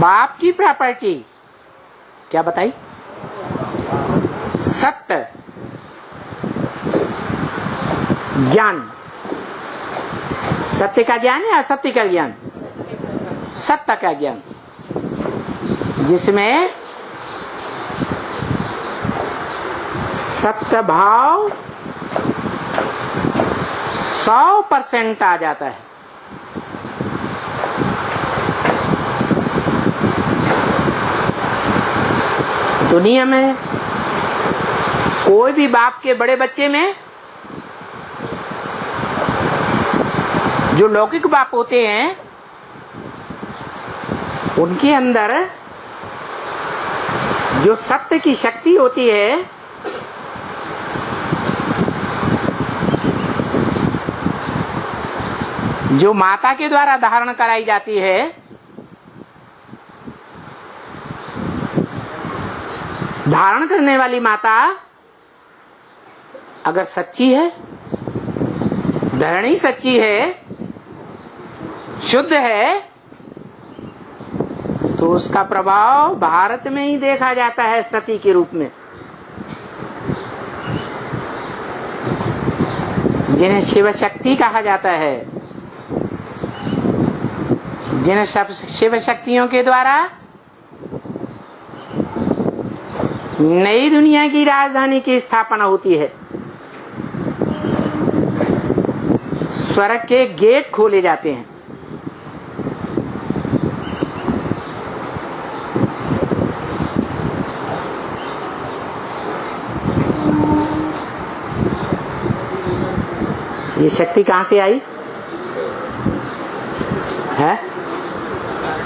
बाप की प्रॉपर्टी क्या बताई? सत्य ज्ञान। सत्य का ज्ञान है, असत्य का ज्ञान? सत्य का ज्ञान, जिसमें सत्य भाव 100% आ जाता है। दुनिया में कोई भी बाप के बड़े बच्चे में जो लौकिक बाप होते हैं, उनके अंदर जो सत्य की शक्ति होती है, जो माता के द्वारा धारण कराई जाती है, धारण करने वाली माता अगर सच्ची है, धरणी सच्ची है, शुद्ध है, तो उसका प्रभाव भारत में ही देखा जाता है सती के रूप में, जिन्हें शिव शक्ति कहा जाता है। जिन शिव शक्तियों के द्वारा नई दुनिया की राजधानी की स्थापना होती है, स्वर्ग के गेट खोले जाते हैं। ये शक्ति कहां से आई है?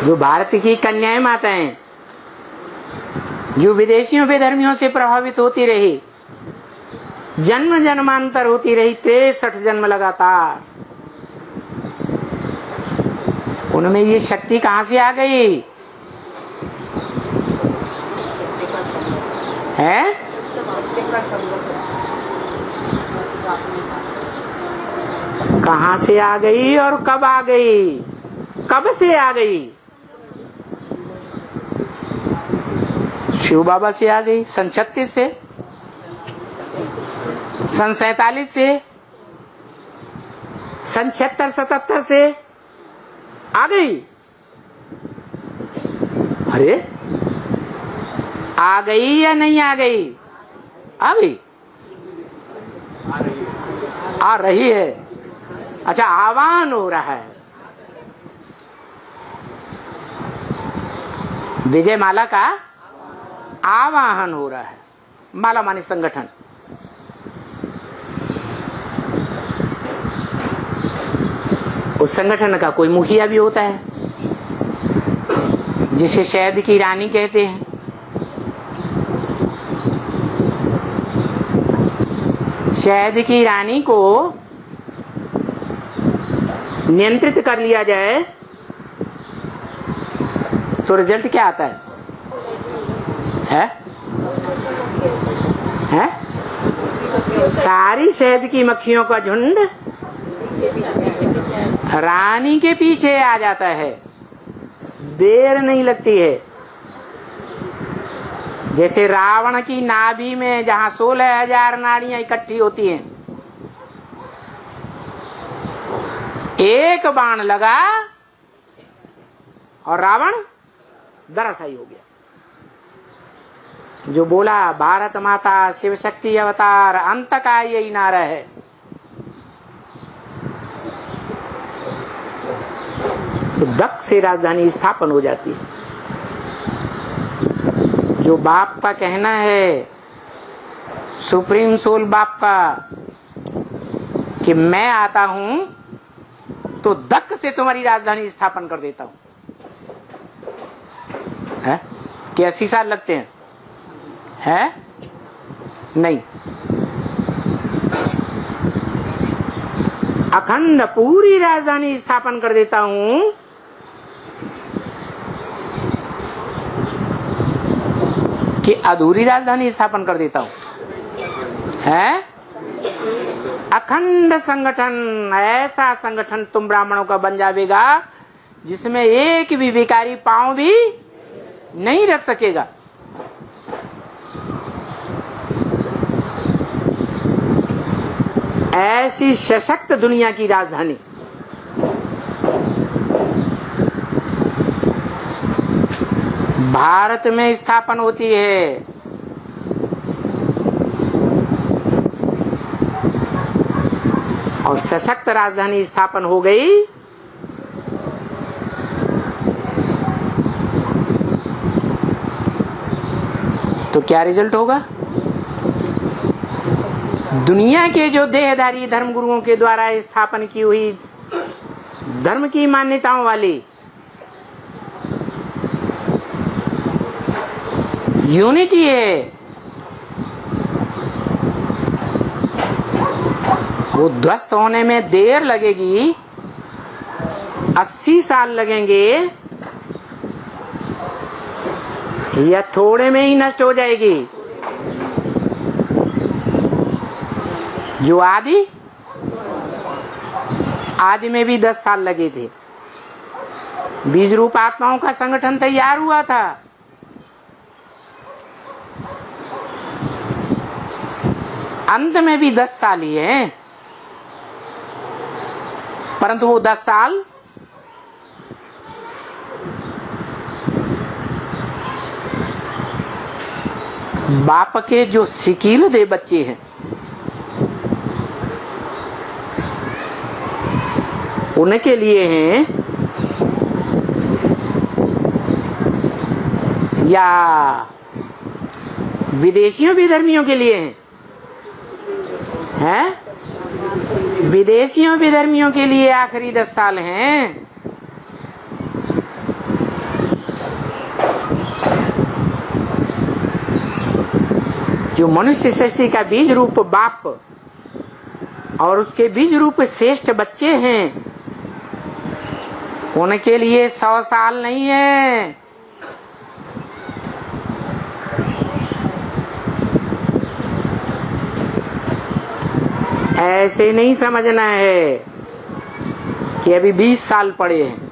जो भारत की कन्याएं माताएं, जो विदेशियों बेधर्मियों से प्रभावित होती रही, जन्म जन्मांतर होती रही, 63 जन्म लगातार, उनमें ये शक्ति कहां से आ गई है? कहां से आ गई और कब आ गई? कब से आ गई? शिव बाबा से आ गई, सन 36 से, सन 47 से, सन 76-77 से आ गई। अरे आ गई या नहीं आ गई? आ गई, आ रही है। अच्छा, आह्वान हो रहा है। विजय माला का आवाहन हो रहा है। माला मानी संगठन। उस संगठन का कोई मुखिया भी होता है, जिसे शहद की रानी कहते हैं। शहद की रानी को नियंत्रित कर लिया जाए तो रिजल्ट क्या आता है? है? सारी शहद की मक्खियों का झुंड रानी के पीछे आ जाता है, देर नहीं लगती है। जैसे रावण की नाभि में जहां 16,000 नाड़ियां इकट्ठी होती हैं, एक बाण लगा और रावण धराशायी हो गया। जो बोला भारत माता शिव शक्ति अवतार, अंत का यही नारा है। तो दक्ष से राजधानी स्थापन हो जाती है। जो बाप का कहना है, सुप्रीम सोल बाप का, कि मैं आता हूं तो दक्ष से तुम्हारी राजधानी स्थापन कर देता हूं, है? क्या 80 साल लगते हैं? है? नहीं, अखंड पूरी राजधानी स्थापन कर देता हूं। कि अधूरी राजधानी स्थापन कर देता हूं, है? अखंड संगठन, ऐसा संगठन तुम ब्राह्मणों का बन जाएगा जिसमें एक भी भिखारी पांव भी नहीं रख सकेगा। ऐसी सशक्त दुनिया की राजधानी भारत में स्थापन होती है। और सशक्त राजधानी स्थापन हो गई तो क्या रिजल्ट होगा? दुनिया के जो देहधारी धर्मगुरुओं के द्वारा स्थापन की हुई धर्म की मान्यताओं वाली यूनिटी है, वो ध्वस्त होने में देर लगेगी, 80 साल लगेंगे, या थोड़े में ही नष्ट हो जाएगी। जो आदि में भी 10 साल लगे थे। बीज रूप आत्माओं का संगठन तैयार हुआ था, अंत में भी 10 साल ही है, परंतु वो 10 साल बाप के जो सिकील दे बच्चे हैं उनके लिए हैं या विदेशियों विधर्मियों के लिए हैं? विदेशियों विधर्मियों के लिए आखिरी 10 साल हैं। जो मनुष्य सृष्टि का बीज रूप बाप और उसके बीज रूप श्रेष्ठ बच्चे हैं उनके लिए 100 साल नहीं है। ऐसे नहीं समझना है कि अभी 20 साल पड़े हैं।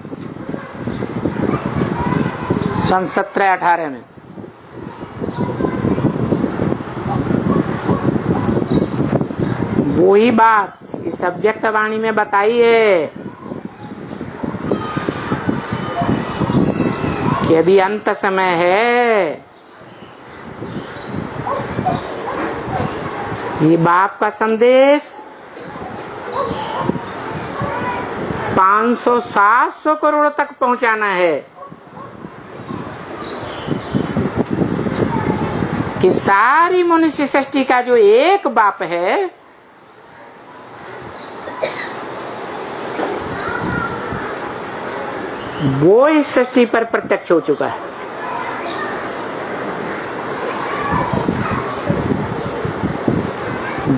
सन 17-18 में वही बात इस अव्यक्त वाणी में बताई है कि अभी अंत समय है। ये बाप का संदेश 500-700 करोड़ तक पहुंचाना है कि सारी मनुष्य सृष्टि का जो एक बाप है वो इस सृष्टि पर प्रत्यक्ष हो चुका है।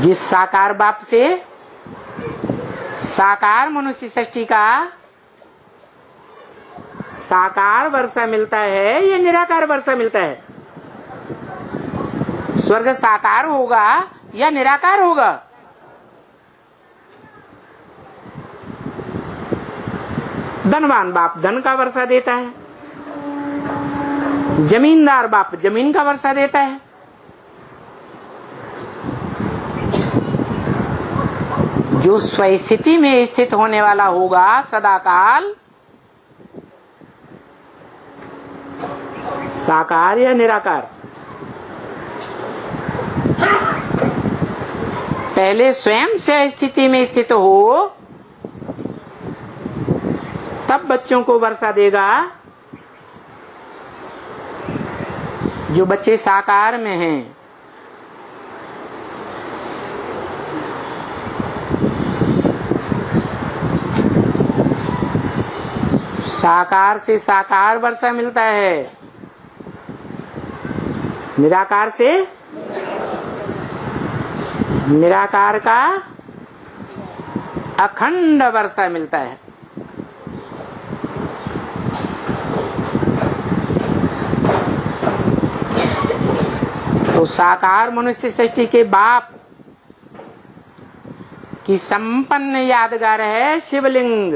जिस साकार बाप से साकार मनुष्य सृष्टि का साकार वर्षा मिलता है या निराकार वर्षा मिलता है? स्वर्ग साकार होगा या निराकार होगा? धनवान बाप धन का वर्षा देता है, जमींदार बाप जमीन का वर्षा देता है। जो स्वस्थिति में स्थित होने वाला होगा सदाकाल, साकार या निराकार? पहले स्वयं से स्थिति में स्थित हो तब बच्चों को वर्षा देगा। जो बच्चे साकार में हैं साकार से साकार वर्षा मिलता है, निराकार से निराकार का अखंड वर्षा मिलता है। तो साकार मनुष्य सृष्टि के बाप की संपन्न यादगार है शिवलिंग।